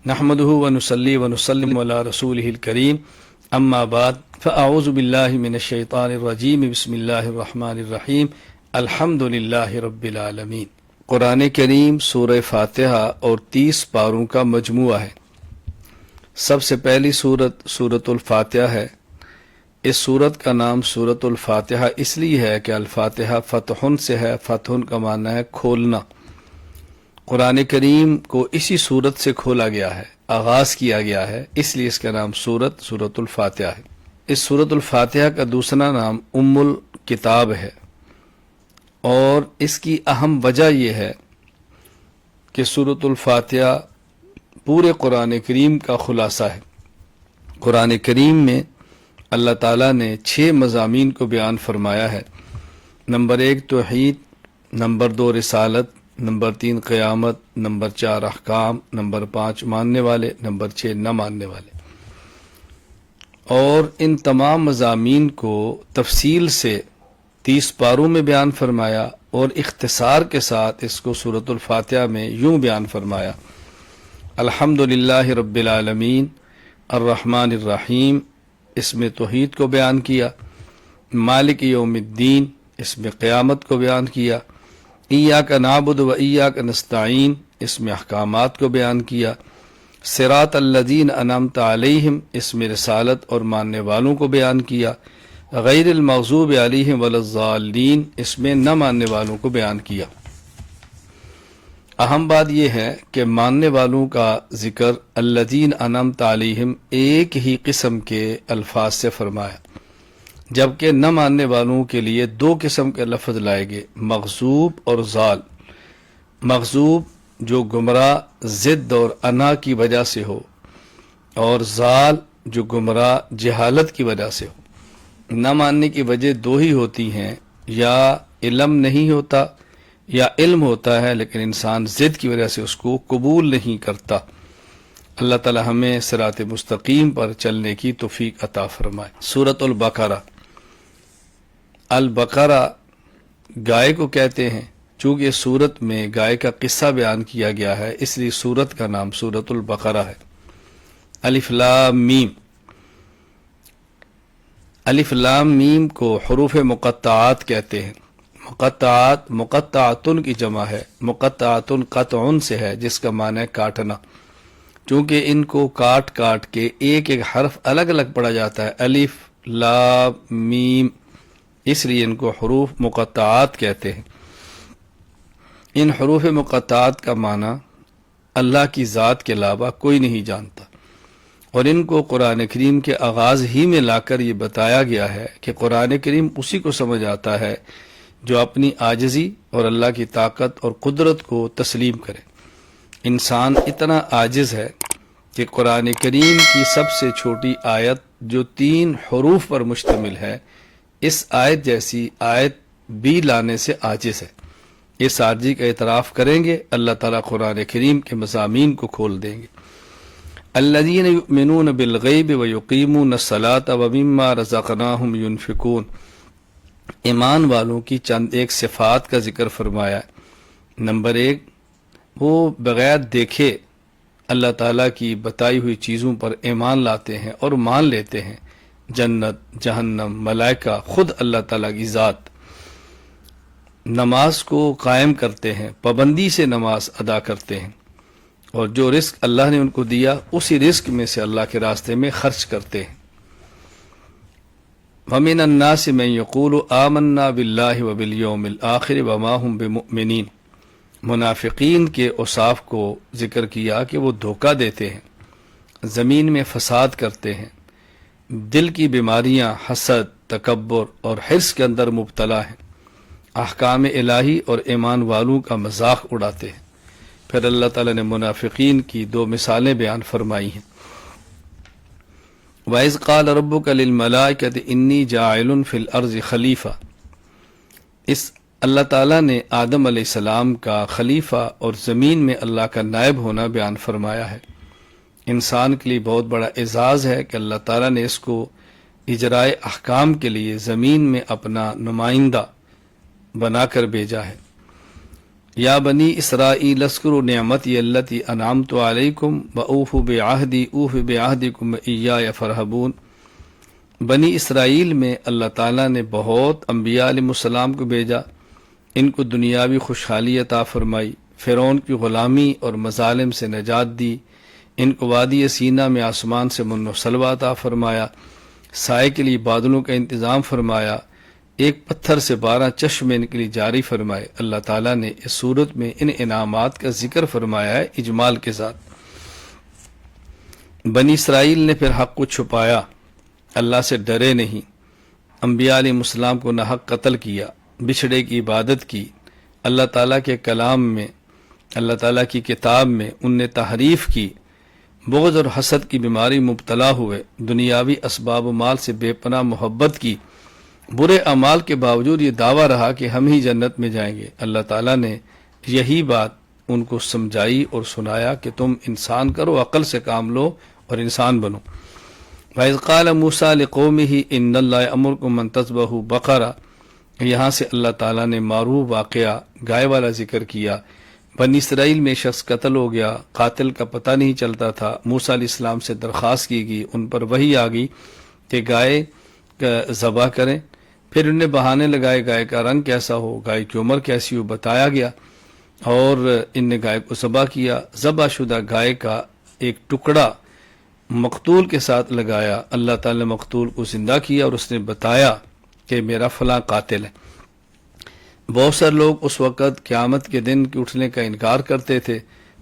نحمده ونصلي ونسلم على رسوله الكريم اما بعد فاعوذ بالله من الشیطان الرجیم بسم اللہ الرحمن الرحیم الحمد للہ رب العالمین۔ قرآن کریم سورہ فاتحہ اور 30 پاروں کا مجموعہ ہے۔ سب سے پہلی سورت سورۃ الفاتحہ ہے۔ اس سورت کا نام سورۃ الفاتحہ اس لیے ہے کہ الفاتحہ فتحن سے ہے، فتحن کا معنی ہے کھولنا۔ قرآن کریم کو اسی سورت سے کھولا گیا ہے، آغاز کیا گیا ہے، اس لیے اس کا نام سورۃ الفاتحہ ہے۔ اس سورۃ الفاتحہ کا دوسرا نام ام الکتاب ہے، اور اس کی اہم وجہ یہ ہے کہ سورۃ الفاتحہ پورے قرآن کریم کا خلاصہ ہے۔ قرآن کریم میں اللہ تعالیٰ نے 6 مضامین کو بیان فرمایا ہے۔ نمبر 1 توحید، نمبر 2 رسالت، نمبر 3 قیامت، نمبر 4 احکام، نمبر 5 ماننے والے، نمبر 6 نہ ماننے والے۔ اور ان تمام مضامین کو تفصیل سے 30 پاروں میں بیان فرمایا، اور اختصار کے ساتھ اس کو سورۃ الفاتحہ میں یوں بیان فرمایا: الحمدللہ رب العالمین الرحمن الرحیم، اس میں توحید کو بیان کیا۔ مالک یوم الدین، اس میں قیامت کو بیان کیا۔ ایاک نعبد و ایاک نستعین، اس میں احکامات کو بیان کیا۔ صراط الذین انعمت علیہم، اس میں رسالت اور ماننے والوں کو بیان کیا۔ غیر المغضوب علیہم ولا الضالین، اس میں نہ ماننے والوں کو بیان کیا۔ اہم بات یہ ہے کہ ماننے والوں کا ذکر الذین انعمت علیہم ایک ہی قسم کے الفاظ سے فرمایا، جبکہ نہ ماننے والوں کے لیے 2 قسم کے لفظ لائے گئے، مغضوب اور ضال۔ مغضوب جو گمراہ ضد اور انا کی وجہ سے ہو، اور ضال جو گمراہ جہالت کی وجہ سے ہو۔ نہ ماننے کی وجہ 2 ہی ہوتی ہیں، یا علم نہیں ہوتا یا علم ہوتا ہے لیکن انسان ضد کی وجہ سے اس کو قبول نہیں کرتا۔ اللہ تعالی ہمیں صراط مستقیم پر چلنے کی توفیق عطا فرمائے۔ سورۃ البقرہ۔ البقرہ گائے کو کہتے ہیں، چونکہ سورت میں گائے کا قصہ بیان کیا گیا ہے، اس لیے سورت کا نام سورۃ البقرہ ہے۔ الف لام میم۔ الف لام میم کو حروف مقطعات کہتے ہیں۔ مقطعات مقطعاتن کی جمع ہے، مقطعاتن قطعن سے ہے، جس کا معنی ہے کاٹنا۔ چونکہ ان کو کاٹ کاٹ کے ایک ایک حرف الگ الگ پڑھا جاتا ہے، الف لام میم، اس لیے ان کو حروف مقطعات کہتے ہیں۔ ان حروف مقطعات کا معنی اللہ کی ذات کے علاوہ کوئی نہیں جانتا، اور ان کو قرآن کریم کے آغاز ہی میں لا کر یہ بتایا گیا ہے کہ قرآن کریم اسی کو سمجھ آتا ہے جو اپنی عاجزی اور اللہ کی طاقت اور قدرت کو تسلیم کرے۔ انسان اتنا عاجز ہے کہ قرآن کریم کی سب سے چھوٹی آیت جو 3 حروف پر مشتمل ہے، اس آیت جیسی آیت بھی لانے سے عاجز ہے۔ اس عاجزی کا اعتراف کریں گے، اللہ تعالیٰ قرآن کریم کے مضامین کو کھول دیں گے۔ الذین یؤمنون بالغیب ویقیمون الصلاۃ ومما رزقناہم ینفقون۔ ایمان والوں کی چند ایک صفات کا ذکر فرمایا۔ نمبر 1، وہ بغیر دیکھے اللہ تعالیٰ کی بتائی ہوئی چیزوں پر ایمان لاتے ہیں اور مان لیتے ہیں، جنت، جہنم، ملائکہ، خود اللہ تعالیٰ کی ذات۔ نماز کو قائم کرتے ہیں، پابندی سے نماز ادا کرتے ہیں، اور جو رزق اللہ نے ان کو دیا اسی رزق میں سے اللہ کے راستے میں خرچ کرتے ہیں۔ وَمِنَ النَّاسِ مَن يَقُولُ آمَنَّا بِاللَّهِ وَبِالْيَوْمِ الْآخِرِ وَمَا هُمْ بِمُؤْمِنِينَ۔ منافقین کے اوصاف کو ذکر کیا کہ وہ دھوکہ دیتے ہیں، زمین میں فساد کرتے ہیں، دل کی بیماریاں حسد، تکبر اور حرص کے اندر مبتلا ہیں، احکام الہی اور ایمان والوں کا مذاق اڑاتے ہیں۔ پھر اللہ تعالیٰ نے منافقین کی 2 مثالیں بیان فرمائی ہیں۔ وَإِذْ قَالَ رَبُّكَ لِلْمَلَائِكَةِ إِنِّي جَاعِلٌ فِي الْأَرْضِ خَلِيفَةً۔ اس اللہ تعالیٰ نے آدم علیہ السلام کا خلیفہ اور زمین میں اللہ کا نائب ہونا بیان فرمایا ہے۔ انسان کے لیے بہت بڑا اعزاز ہے کہ اللہ تعالیٰ نے اس کو اجرائے احکام کے لیے زمین میں اپنا نمائندہ بنا کر بھیجا ہے۔ یا بنی اسرائیل اذکروا نعمتی التی انعمت علیکم واوفوا بعہدی اوف بعہدکم ایای فرہبون۔ بنی اسرائیل میں اللہ تعالیٰ نے بہت انبیاء علیہ السلام کو بھیجا، ان کو دنیاوی خوشحالی عطا فرمائی، فرعون کی غلامی اور مظالم سے نجات دی، ان کو وادی سینا میں آسمان سے من و سلوہ عطا فرمایا، سائے کے لیے بادلوں کا انتظام فرمایا، ایک پتھر سے 12 چشمے ان کے لیے جاری فرمائے۔ اللہ تعالیٰ نے اس صورت میں ان انعامات کا ذکر فرمایا ہے اجمال کے ساتھ۔ بنی اسرائیل نے پھر حق کو چھپایا، اللہ سے ڈرے نہیں، انبیاء علیہ السلام کو ناحق قتل کیا، بچھڑے کی عبادت کی، اللہ تعالیٰ کے کلام میں، اللہ تعالیٰ کی کتاب میں ان نے تحریف کی، بغض اور حسد کی بیماری مبتلا ہوئے، دنیاوی اسباب و مال سے بے پناہ محبت کی، برے اعمال کے باوجود یہ دعویٰ رہا کہ ہم ہی جنت میں جائیں گے۔ اللہ تعالیٰ نے یہی بات ان کو سمجھائی اور سنایا کہ تم انسان کرو، عقل سے کام لو اور انسان بنو۔ وَإِذْ قَالَ مُوسَىٰ لِقَوْمِهِ إِنَّ اللَّهَ يَأْمُرُكُمْ أَن تَذْبَحُوا بَقَرَةً، یہاں سے اللہ تعالیٰ نے معروف واقعہ گائے والا ذکر کیا۔ بنی اسرائیل میں شخص قتل ہو گیا، قاتل کا پتہ نہیں چلتا تھا، موسیٰ علیہ السلام سے درخواست کی گئی، ان پر وحی آ گئی کہ گائے ذبح کریں۔ پھر انہیں بہانے لگائے گائے کا رنگ کیسا ہو، گائے کی عمر کیسی ہو، بتایا گیا، اور ان نے گائے کو ذبح کیا۔ ذبح شدہ گائے کا ایک ٹکڑا مقتول کے ساتھ لگایا، اللہ تعالی نے مقتول کو زندہ کیا اور اس نے بتایا کہ میرا فلاں قاتل ہے۔ بہت سارے لوگ اس وقت قیامت کے دن کے اٹھنے کا انکار کرتے تھے،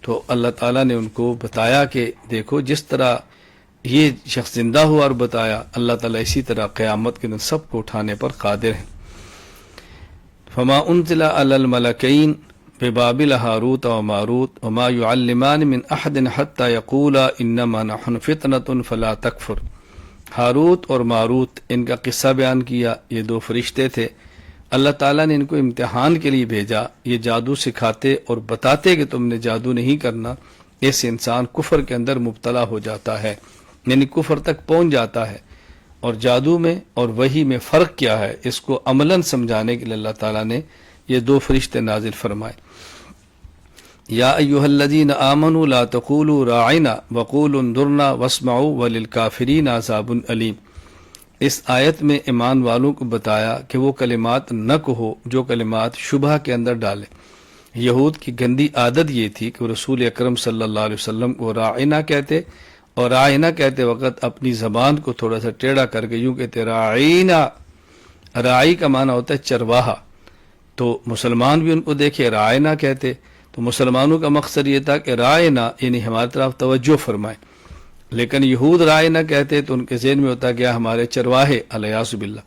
تو اللہ تعالیٰ نے ان کو بتایا کہ دیکھو جس طرح یہ شخص زندہ ہوا اور بتایا، اللہ تعالیٰ اسی طرح قیامت کے دن سب کو اٹھانے پر قادر ہے۔ فما انزل علی الملکین ببابل ہاروت و ماروت وما يعلمان من احد حتى يقولا انما نحن فتنة فلا تکفر۔ ہاروت اور ماروت، ان کا قصہ بیان کیا۔ یہ 2 فرشتے تھے، اللہ تعالیٰ نے ان کو امتحان کے لیے بھیجا، یہ جادو سکھاتے اور بتاتے کہ تم نے جادو نہیں کرنا، اس انسان کفر کے اندر مبتلا ہو جاتا ہے، یعنی کفر تک پہنچ جاتا ہے۔ اور جادو میں اور وحی میں فرق کیا ہے، اس کو عملاً سمجھانے کے لیے اللہ تعالیٰ نے یہ 2 فرشتے نازل فرمائے۔ یا ایھا الذین آمنوا لا تقولوا راعنا وقولوا انظرنا واسمعوا وللکافرین عذاب علیم۔ اس آیت میں ایمان والوں کو بتایا کہ وہ کلمات نہ کہو جو کلمات شبہ کے اندر ڈالے۔ یہود کی گندی عادت یہ تھی کہ وہ رسول اکرم صلی اللہ علیہ وسلم کو راعنا کہتے، اور راعنا کہتے وقت اپنی زبان کو تھوڑا سا ٹیڑھا کر کے یوں کہتے راعینا۔ راعی کا معنی ہوتا ہے چرواہا، تو مسلمان بھی ان کو دیکھے راعنا کہتے، تو مسلمانوں کا مقصد یہ تھا کہ رائنا یعنی ہماری طرف توجہ فرمائے، لیکن یہود رائنا کہتے تو ان کے ذہن میں ہوتا گیا ہمارے چرواہے الیاذ باللہ،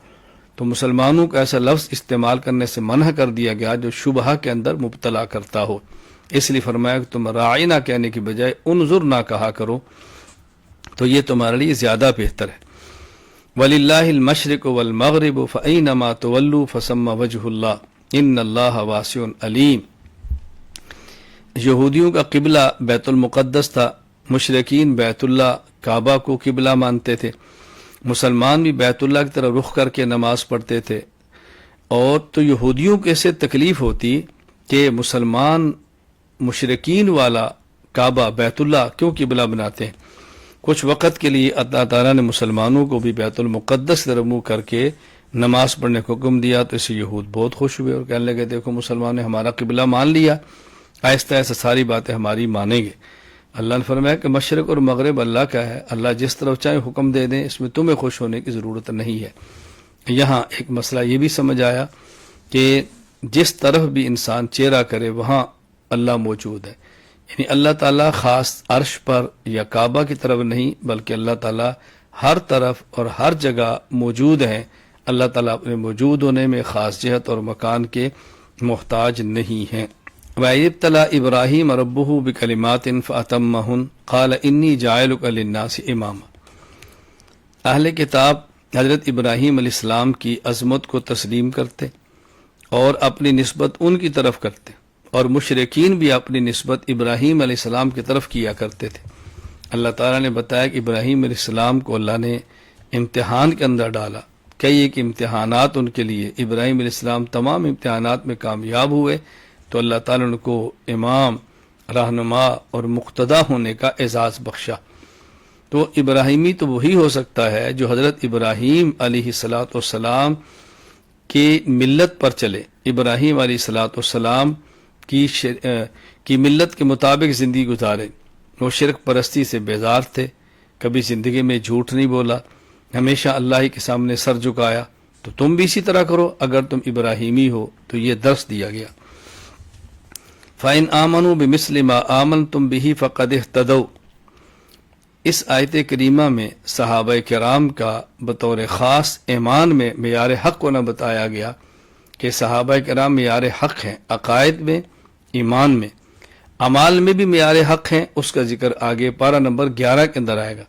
تو مسلمانوں کا ایسا لفظ استعمال کرنے سے منع کر دیا گیا جو شبہ کے اندر مبتلا کرتا ہو۔ اس لیے فرمایا کہ تم رائنا کہنے کی بجائے انظر نہ کہا کرو، تو یہ تمہارے لیے زیادہ بہتر ہے۔ وَلِلَّهِ الْمَشْرِقُ وَالْمَغْرِبُ فَأَيْنَمَا تُوَلُّوا فَثَمَّ وَجْهُ اللَّهِ إِنَّ اللَّهَ وَاسِعٌ عَلِيمٌ۔ یہودیوں کا قبلہ بیت المقدس تھا، مشرکین بیت اللہ کعبہ کو قبلہ مانتے تھے، مسلمان بھی بیت اللہ کی طرف رخ کر کے نماز پڑھتے تھے۔ اور تو یہودیوں کو اسے تکلیف ہوتی کہ مسلمان مشرکین والا کعبہ بیت اللہ کیوں قبلہ بناتے ہیں۔ کچھ وقت کے لیے اللہ تعالیٰ نے مسلمانوں کو بھی بیت المقدس طرف منہ کر کے نماز پڑھنے کو حکم دیا، تو اسے یہود بہت خوش ہوئے اور کہنے لگے دیکھو مسلمان نے ہمارا قبلہ مان لیا، آہستہ آہستہ ساری باتیں ہماری مانیں گے۔ اللہ نے فرمایا کہ مشرق اور مغرب اللہ کا ہے، اللہ جس طرف چاہے حکم دے دیں، اس میں تمہیں خوش ہونے کی ضرورت نہیں ہے۔ یہاں ایک مسئلہ یہ بھی سمجھ آیا کہ جس طرف بھی انسان چہرہ کرے وہاں اللہ موجود ہے، یعنی اللہ تعالیٰ خاص عرش پر یا کعبہ کی طرف نہیں بلکہ اللہ تعالیٰ ہر طرف اور ہر جگہ موجود ہیں۔ اللہ تعالیٰ اپنے موجود ہونے میں خاص جہت اور مکان کے محتاج نہیں ہیں۔ وَإِذِ ابْتَلَىٰ إِبْرَاهِيمَ رَبُّهُ بِكَلِمَاتٍ فَأَتَمَّهُنَّ قَالَ إِنِّي جَاعِلُكَ لِلنَّاسِ إِمَامًا۔ اہل کتاب حضرت ابراہیم علیہ السلام کی عظمت کو تسلیم کرتے اور اپنی نسبت ان کی طرف کرتے، اور مشرکین بھی اپنی نسبت ابراہیم علیہ السلام کی طرف کیا کرتے تھے۔ اللہ تعالیٰ نے بتایا کہ ابراہیم علیہ السلام کو اللہ نے امتحان کے اندر ڈالا، کئی ایک امتحانات ان کے لیے، ابراہیم علیہ السلام تمام امتحانات میں کامیاب ہوئے، تو اللہ تعالیٰ نے ان کو امام، رہنما اور مقتدا ہونے کا اعزاز بخشا۔ تو ابراہیمی تو وہی ہو سکتا ہے جو حضرت ابراہیم علیہ الصلاۃ والسلام کی ملت پر چلے، ابراہیم علیہ الصلاۃ والسلام کی ملت کے مطابق زندگی گزارے۔ وہ شرک پرستی سے بیزار تھے، کبھی زندگی میں جھوٹ نہیں بولا، ہمیشہ اللہ ہی کے سامنے سر جھکایا۔ تو تم بھی اسی طرح کرو، اگر تم ابراہیمی ہو تو یہ درس دیا گیا۔ فَإِنْ آمَنُوا بِمِثْلِ مَا آمَنْتُمْ بِهِ فَقَدِ اهْتَدَوْا۔ اس آیت کریمہ میں صحابہ کرام کا بطور خاص ایمان میں معیار حق کو نہ بتایا گیا کہ صحابہ کرام معیار حق ہیں، عقائد میں، ایمان میں، اعمال میں بھی معیار حق ہیں۔ اس کا ذکر آگے پارہ نمبر 11 کے اندر آئے گا۔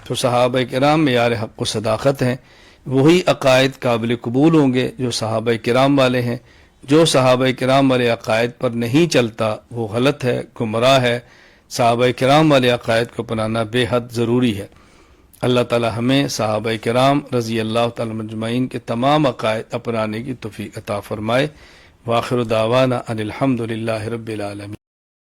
تو صحابہ کرام معیار حق و صداقت ہیں، وہی عقائد قابل قبول ہوں گے جو صحابہ کرام والے ہیں۔ جو صحابہ کرام والے عقائد پر نہیں چلتا وہ غلط ہے، گمراہ ہے۔ صحابہ کرام والے عقائد کو اپنانا بے حد ضروری ہے۔ اللہ تعالی ہمیں صحابہ کرام رضی اللہ تعالی مجمعین کے تمام عقائد اپنانے کی توفیق عطا فرمائے۔ وآخر دعوانا ان الحمد للہ رب العالمین۔